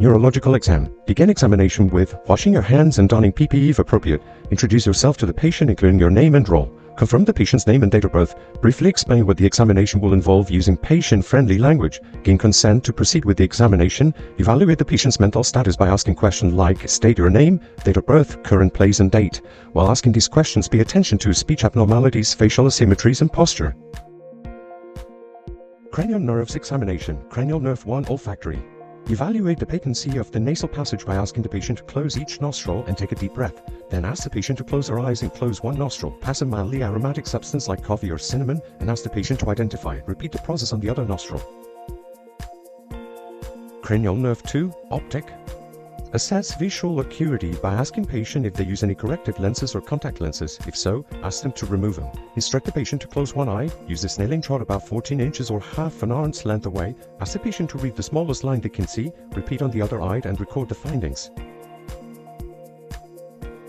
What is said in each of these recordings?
Neurological exam. Begin examination with washing your hands and donning PPE if appropriate. Introduce yourself to the patient, including your name and role. Confirm the patient's name and date of birth. Briefly explain what the examination will involve using patient-friendly language. Gain consent to proceed with the examination. Evaluate the patient's mental status by asking questions like state your name, date of birth, current place and date. While asking these questions, pay attention to speech abnormalities, facial asymmetries and posture. Cranial nerves examination. Cranial nerve 1 olfactory. Evaluate the patency of the nasal passage by asking the patient to close each nostril and take a deep breath. Then ask the patient to close their eyes and close one nostril. Pass a mildly aromatic substance like coffee or cinnamon and ask the patient to identify it. Repeat the process on the other nostril. Cranial nerve 2 optic. Assess visual acuity by asking patient if they use any corrective lenses or contact lenses. If so, ask them to remove them. Instruct the patient to close one eye. Use the snelling chart about 14 inches or half an arm's length away. Ask the patient to read the smallest line they can see. Repeat on the other eye and record the findings.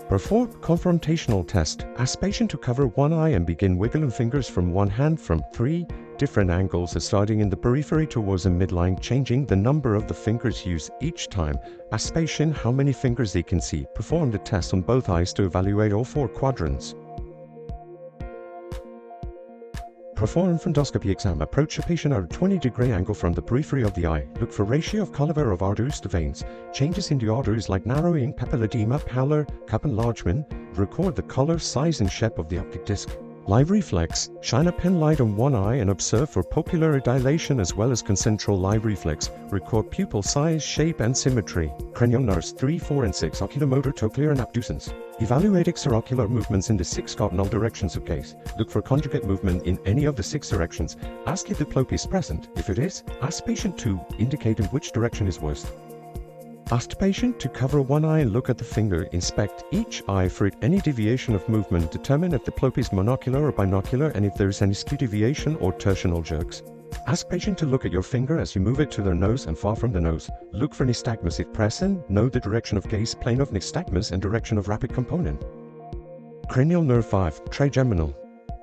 Perform confrontational test. Ask patient to cover one eye and begin wiggling fingers from one hand from 3 different angles, starting in the periphery towards the midline, changing the number of the fingers used each time. Ask patient how many fingers they can see. Perform the test on both eyes to evaluate all 4 quadrants. Perform fundoscopy exam. Approach a patient at a 20-degree angle from the periphery of the eye. Look for ratio of caliber of arteries to veins. Changes in the arteries like narrowing, papilledema, pallor, cup enlargement. Record the color, size and shape of the optic disc. Live reflex. Shine a pen light on one eye and observe for pupillary dilation as well as concentral live reflex. Record pupil size, shape and symmetry. Cranial nerves 3, 4 and 6, oculomotor, trochlear and abducens. Evaluate extraocular movements in the 6 cardinal directions of gaze. Look for conjugate movement in any of the 6 directions. Ask if the diplopia is present. If it is, ask patient to indicate in which direction is worst. Ask patient to cover one eye and look at the finger. Inspect each eye for any deviation of movement. Determine if the diplopia is monocular or binocular and if there is any skew deviation or torsional jerks. Ask patient to look at your finger as you move it to their nose and far from the nose. Look for nystagmus if present. Know the direction of gaze, plane of nystagmus and direction of rapid component. Cranial nerve 5 trigeminal.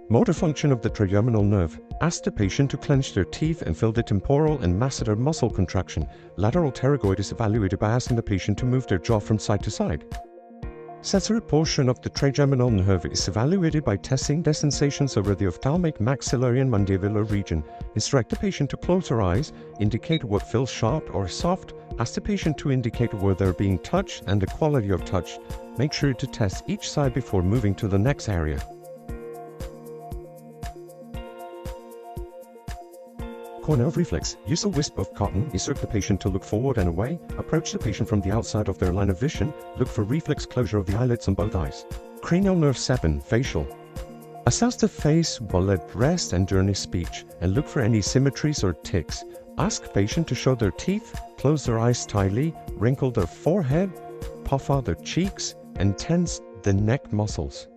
Motor function of the trigeminal nerve. Ask the patient to clench their teeth and feel the temporal and masseter muscle contraction. Lateral pterygoid is evaluated by asking the patient to move their jaw from side to side. Sensory portion of the trigeminal nerve is evaluated by testing the sensations over the ophthalmic, maxillary and mandibular region. Instruct the patient to close their eyes, indicate what feels sharp or soft. Ask the patient to indicate where they're being touched and the quality of touch. Make sure to test each side before moving to the next area. Corner of reflex. Use a wisp of cotton. Instruct the patient to look forward and away. Approach the patient from the outside of their line of vision. Look for reflex closure of the eyelids on both eyes. Cranial nerve 7 facial. Assess the face while at rest and during speech, and look for any symmetries or tics. Ask patient to show their teeth, close their eyes tightly, wrinkle their forehead, puff out their cheeks, and tense the neck muscles.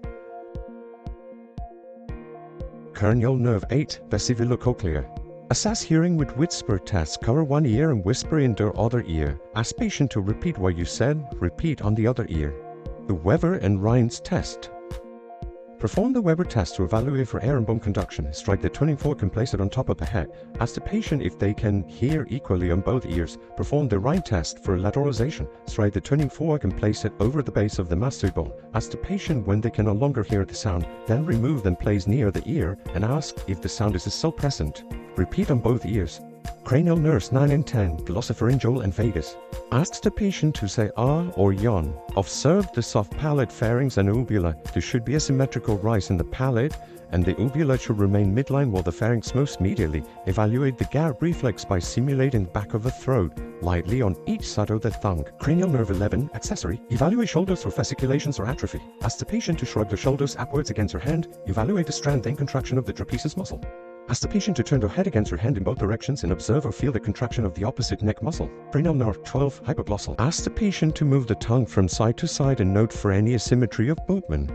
Cranial nerve 8 vestibulocochlear. Assess hearing with whisper tests. Cover one ear and whisper in their other ear. Ask patient to repeat what you said. Repeat on the other ear. The Weber and Rhines test. Perform the Weber test to evaluate for air and bone conduction. Strike the tuning fork and place it on top of the head. Ask the patient if they can hear equally on both ears. Perform the Rhine test for lateralization. Strike the tuning fork and place it over the base of the masseter. Ask the patient when they can no longer hear the sound. Then remove and place near the ear and ask if the sound is still present. Repeat on both ears. Cranial nerves 9 and 10, glossopharyngeal and vagus. Ask the patient to say ah or yawn. Observe the soft palate, pharynx and uvula. There should be a symmetrical rise in the palate and the uvula should remain midline while the pharynx moves medially. Evaluate the gap reflex by simulating the back of the throat, lightly on each side of the tongue. Cranial nerve 11, accessory. Evaluate shoulders for fasciculations or atrophy. Ask the patient to shrug their shoulders upwards against her hand. Evaluate the strength and contraction of the trapezius muscle. Ask the patient to turn their head against her hand in both directions and observe or feel the contraction of the opposite neck muscle. Cranial nerve 12, hypoglossal. Ask the patient to move the tongue from side to side and note for any asymmetry of movement.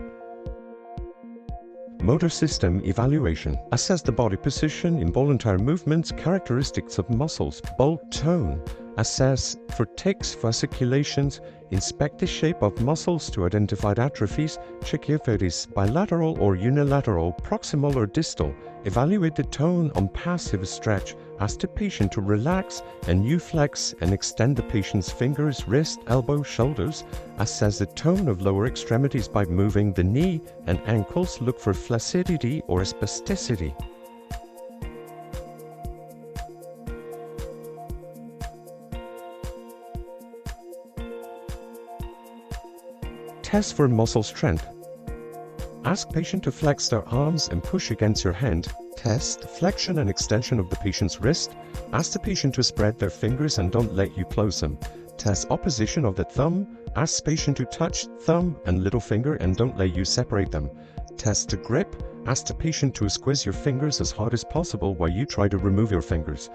Motor system evaluation. Assess the body position, involuntary movements, characteristics of muscles, bulk, tone. Assess for tics, fasciculations, inspect the shape of muscles to identify atrophies, check if it is bilateral or unilateral, proximal or distal, evaluate the tone on passive stretch, ask the patient to relax and euflex and extend the patient's fingers, wrist, elbow, shoulders, assess the tone of lower extremities by moving the knee and ankles, look for flaccidity or spasticity. Test for muscle strength. Ask patient to flex their arms and push against your hand. Test flexion and extension of the patient's wrist. Ask the patient to spread their fingers and don't let you close them. Test opposition of the thumb. Ask patient to touch thumb and little finger and don't let you separate them. Test the grip. Ask the patient to squeeze your fingers as hard as possible while you try to remove your fingers.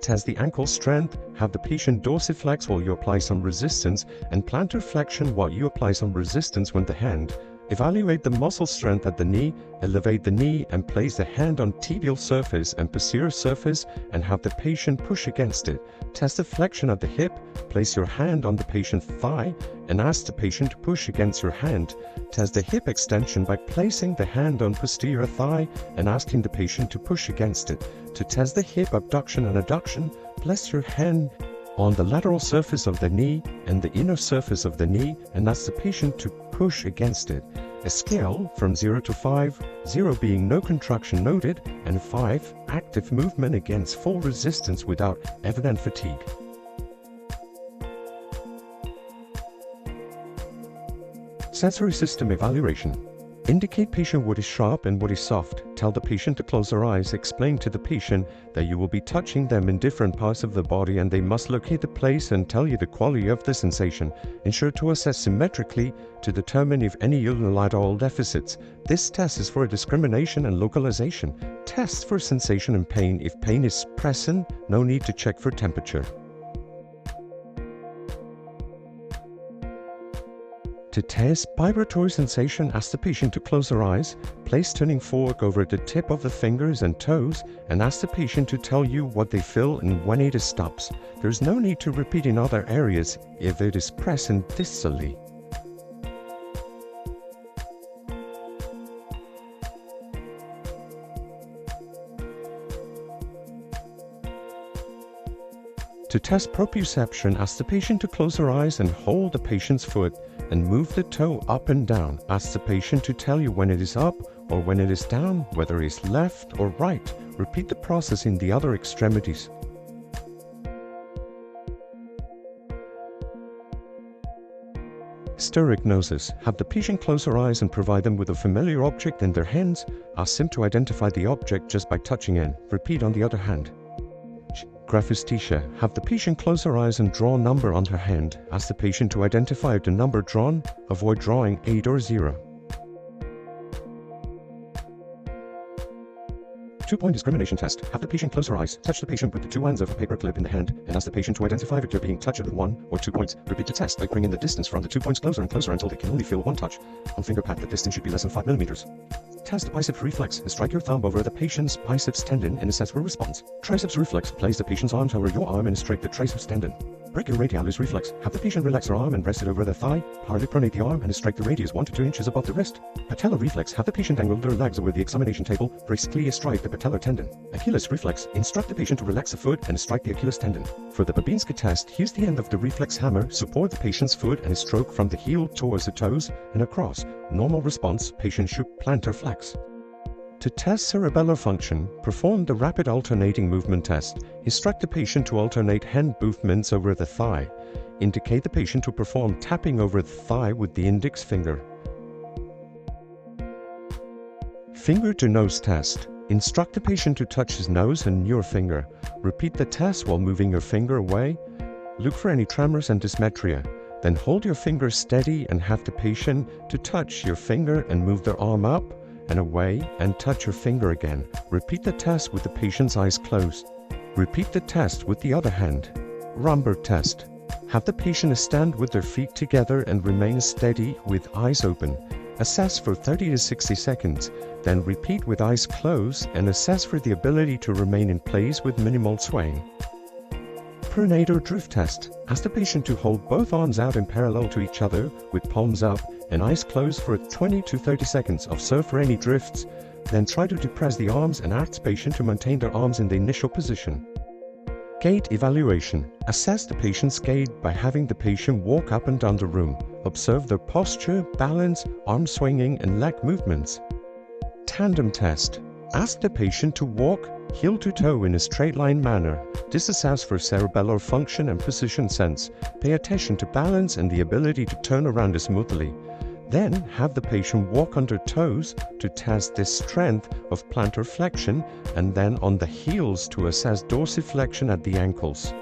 Test the ankle strength, have the patient dorsiflex while you apply some resistance and plantar flexion while you apply some resistance with the hand. Evaluate the muscle strength at the knee, elevate the knee and place the hand on tibial surface and posterior surface and have the patient push against it. Test the flexion at the hip, place your hand on the patient's thigh and ask the patient to push against your hand. Test the hip extension by placing the hand on posterior thigh and asking the patient to push against it. To test the hip abduction and adduction, place your hand on the lateral surface of the knee and the inner surface of the knee and ask the patient to push against it. A scale from 0 to 5, 0 being no contraction noted and 5 active movement against full resistance without evident fatigue. Sensory system evaluation. Indicate patient what is sharp and what is soft. Tell the patient to close their eyes. Explain to the patient that you will be touching them in different parts of the body and they must locate the place and tell you the quality of the sensation. Ensure to assess symmetrically to determine if any unilateral deficits. This test is for discrimination and localization. Test for sensation and pain. If pain is present, no need to check for temperature. To test vibratory sensation, ask the patient to close their eyes, place tuning fork over the tip of the fingers and toes, and ask the patient to tell you what they feel and when it stops. There is no need to repeat in other areas if it is present distally. To test proprioception, ask the patient to close their eyes and hold the patient's foot and move the toe up and down. Ask the patient to tell you when it is up or when it is down, whether it is left or right. Repeat the process in the other extremities. Sterignosis. Have the patient close their eyes and provide them with a familiar object in their hands. Ask them to identify the object just by touching it. Repeat on the other hand. Graphesthesia. Have the patient close her eyes and draw a number on her hand. Ask the patient to identify the number drawn. Avoid drawing 8 or 0. 2-point discrimination test. Have the patient close her eyes. Touch the patient with the 2 ends of a paper clip in the hand and ask the patient to identify if they're being touched with 1 or 2 points. Repeat the test by bringing the distance from the 2 points closer and closer until they can only feel 1 touch. On finger pad, the distance should be less than 5 millimeters. Test bicep reflex and strike your thumb over the patient's biceps tendon and assess for response. Triceps reflex. Place the patient's arms over your arm and strike the triceps tendon. Brachioradialis reflex. Have the patient relax their arm and rest it over their thigh. Partly pronate the arm and strike the radius 1 to 2 inches above the wrist. Patellar reflex. Have the patient angle their legs over the examination table. Briskly strike the patellar tendon. Achilles reflex. Instruct the patient to relax the foot and strike the Achilles tendon. For the Babinski test, use the end of the reflex hammer, support the patient's foot and stroke from the heel towards the toes and across. Normal response, patient should plantar flex. To test cerebellar function, perform the rapid alternating movement test. Instruct the patient to alternate hand movements over the thigh. Indicate the patient to perform tapping over the thigh with the index finger. Finger to nose test. Instruct the patient to touch his nose and your finger. Repeat the test while moving your finger away. Look for any tremors and dysmetria. Then hold your finger steady and have the patient to touch your finger and move their arm up and away and touch your finger again. Repeat the test with the patient's eyes closed. Repeat the test with the other hand. Rumber test. Have the patient stand with their feet together and remain steady with eyes open. Assess for 30 to 60 seconds. Then repeat with eyes closed and assess for the ability to remain in place with minimal swaying. Pronator drift test. Ask the patient to hold both arms out in parallel to each other with palms up and eyes closed for 20 to 30 seconds. Observe for any drifts. Then try to depress the arms and ask the patient to maintain their arms in the initial position. Gait evaluation. Assess the patient's gait by having the patient walk up and down the room. Observe their posture, balance, arm swinging, and leg movements. Tandem test. Ask the patient to walk heel to toe in a straight line manner. This allows for cerebellar function and position sense. Pay attention to balance and the ability to turn around smoothly. Then have the patient walk on their toes to test the strength of plantar flexion, and then on the heels to assess dorsiflexion at the ankles.